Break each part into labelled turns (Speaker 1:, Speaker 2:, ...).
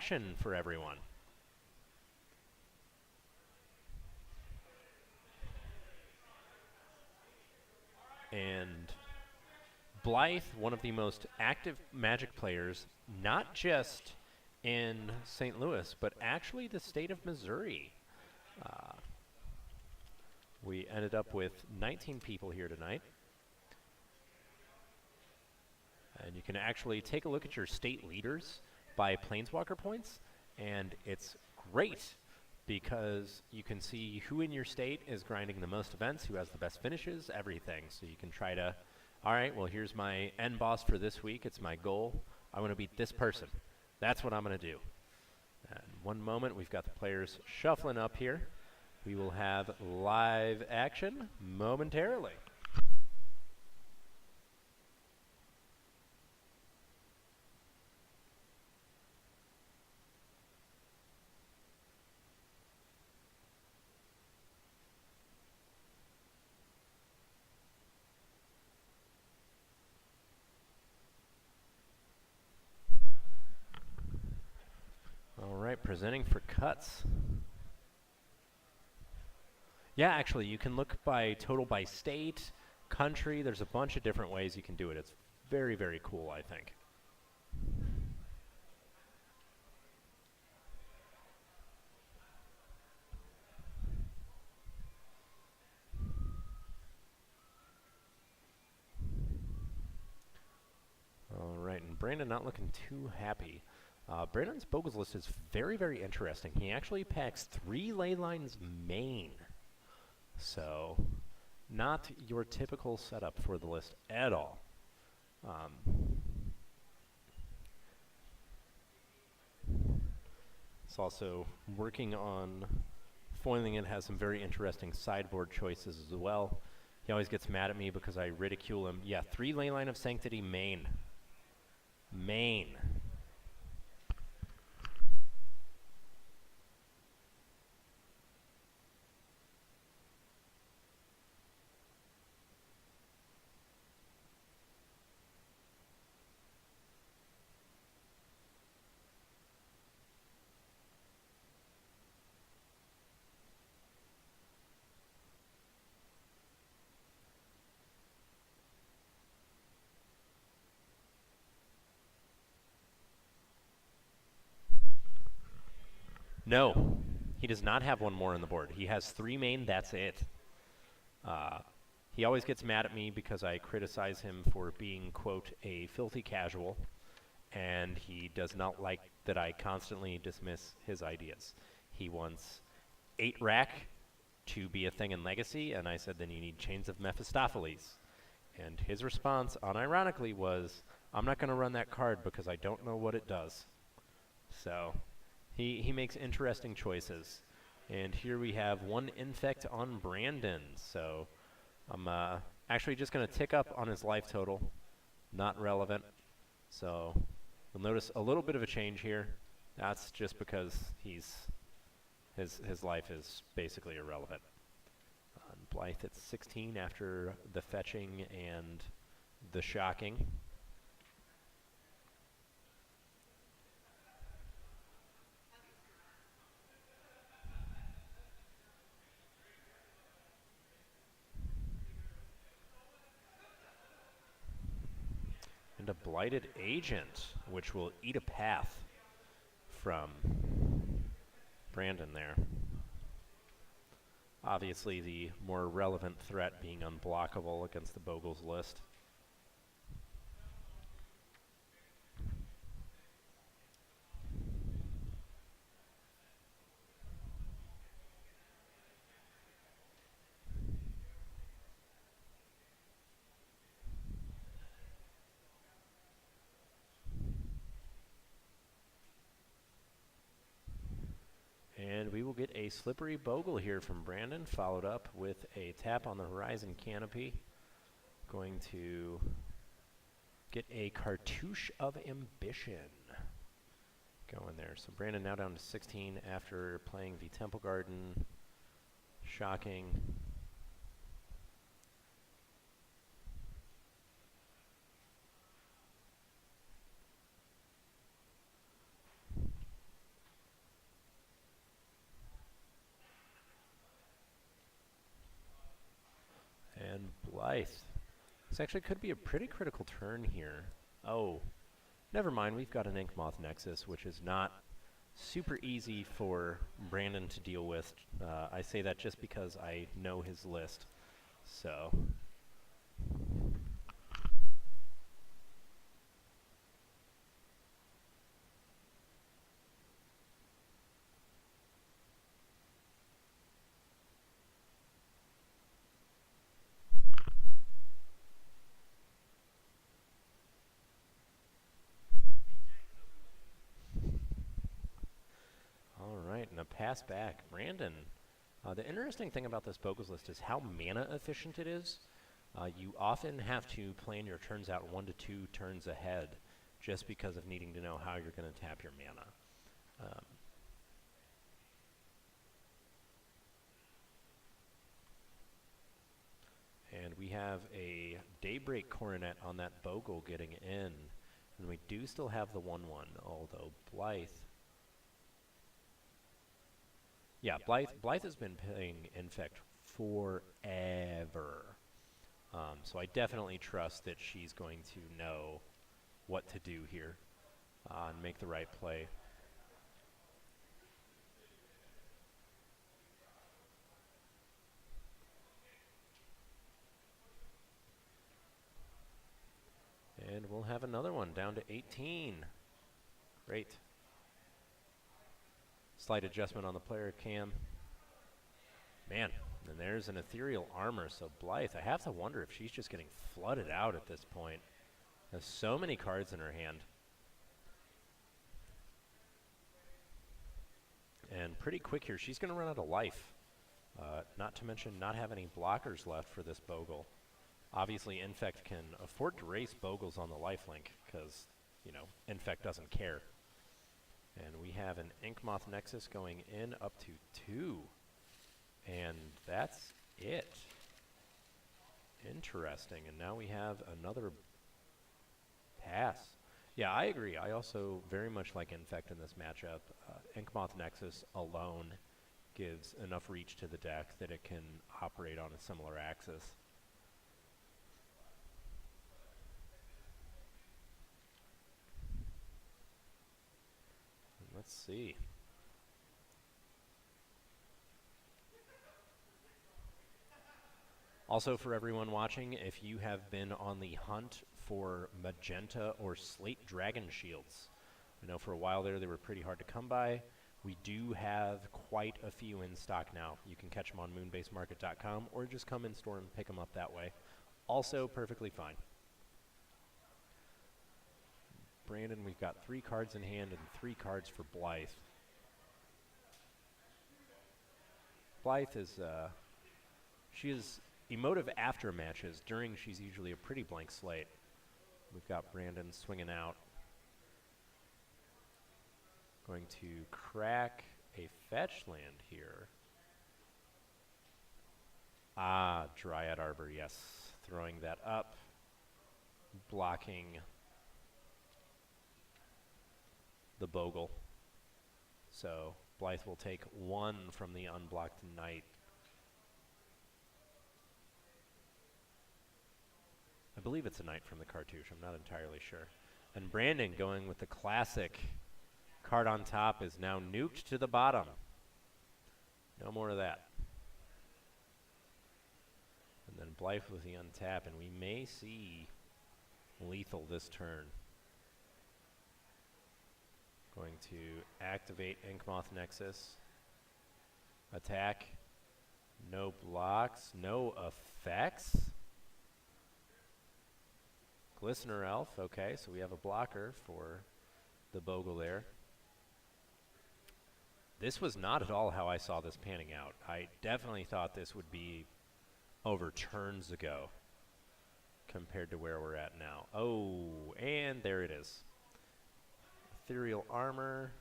Speaker 1: action for everyone. And Blythe, one of the most active Magic players, not just in St. Louis, but actually the state of Missouri. We ended up with 19 people here tonight. And you can actually take a look at your state leaders by Planeswalker points, and it's great because you can see who in your state is grinding the most events, who has the best finishes, everything. So you can try to, all right, well, here's my end boss for this week. It's my goal. I want to beat this person. That's what I'm going to do. And one moment, we've got the players shuffling up here. We will have live action momentarily. All right, presenting for cuts. Yeah, actually, you can look by total by state, country. There's a bunch of different ways you can do it. It's very, very cool, I think. All right, and Brandon not looking too happy. Brandon's Bogles list is very, very interesting. He actually packs 3 Leylines main. So, not your typical setup for the list at all. It's also working on foiling it, has some very interesting sideboard choices as well. He always gets mad at me because I ridicule him. Yeah, 3 Leyline of Sanctity main. Main. No, he does not have one more on the board. He has 3 main, that's it. He always gets mad at me because I criticize him for being, quote, a filthy casual, and he does not like that I constantly dismiss his ideas. He wants 8 rack to be a thing in Legacy, and I said then you need Chains of Mephistopheles. And his response, unironically, was, I'm not going to run that card because I don't know what it does. So he makes interesting choices. And here we have 1 infect on Brandon. So I'm actually just going to tick up on his life total. Not relevant. So you'll notice a little bit of a change here. That's just because his life is basically irrelevant. Blythe at 16 after the fetching and the shocking. And a Blighted Agent, which will eat a path from Brandon there. Obviously, the more relevant threat being unblockable against the Bogles list. And we will get a Slippery Bogle here from Brandon, followed up with a tap on the Horizon Canopy. Going to get a Cartouche of Ambition going there. So Brandon now down to 16 after playing the Temple Garden. Shocking. Blythe. This actually could be a pretty critical turn here. Oh, never mind. We've got an Inkmoth Nexus, which is not super easy for Brandon to deal with. I say that just because I know his list. So... Alright, and a pass back. Brandon, the interesting thing about this Bogles list is how mana efficient it is. You often have to plan your turns out 1 to 2 turns ahead just because of needing to know how you're going to tap your mana. And we have a Daybreak Coronet on that Bogle getting in. And we do still have the 1-1, although Blythe... Yeah, Blythe has been playing Infect forever. So I definitely trust that she's going to know what to do here and make the right play. And we'll have another one down to 18. Great. Slight adjustment on the player cam. Man, and there's an Ethereal Armor, so Blythe, I have to wonder if she's just getting flooded out at this point. Has so many cards in her hand. And pretty quick here, she's going to run out of life. Not to mention not have any blockers left for this Bogle. Obviously, Infect can afford to race Bogles on the lifelink because, you know, Infect doesn't care. And we have an Inkmoth Nexus going in up to 2. And that's it. Interesting. And now we have another pass. Yeah, I agree. I also very much like Infect in this matchup. Inkmoth Nexus alone gives enough reach to the deck that it can operate on a similar axis. Let's see. Also, for everyone watching, if you have been on the hunt for magenta or slate dragon shields, I know for a while there they were pretty hard to come by. We do have quite a few in stock now. You can catch them on moonbasemarket.com or just come in store and pick them up that way. Also perfectly fine. Brandon, we've got 3 cards in hand and 3 cards for Blythe. Blythe is, she is emotive after matches. During, she's usually a pretty blank slate. We've got Brandon swinging out. Going to crack a fetch land here. Ah, Dryad Arbor, yes. Throwing that up. Blocking the Bogle. So Blythe will take 1 from the unblocked Knight. I believe it's a Knight from the cartouche. I'm not entirely sure. And Brandon going with the classic card on top is now nuked to the bottom. No more of that. And then Blythe with the untap, and we may see lethal this turn. Going to activate Inkmoth Nexus. Attack. No blocks. No effects. Glistener Elf. Okay, so we have a blocker for the Bogle there. This was not at all how I saw this panning out. I definitely thought this would be over turns ago compared to where we're at now. Oh, and there it is. Ethereal Armor.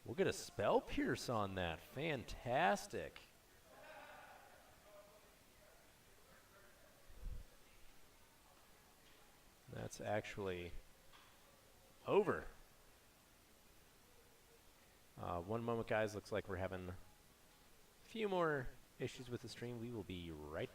Speaker 1: We'll get a Spell Pierce on that. Fantastic. That's actually over. One moment, guys. Looks like we're having a few more issues with the stream. We will be right back.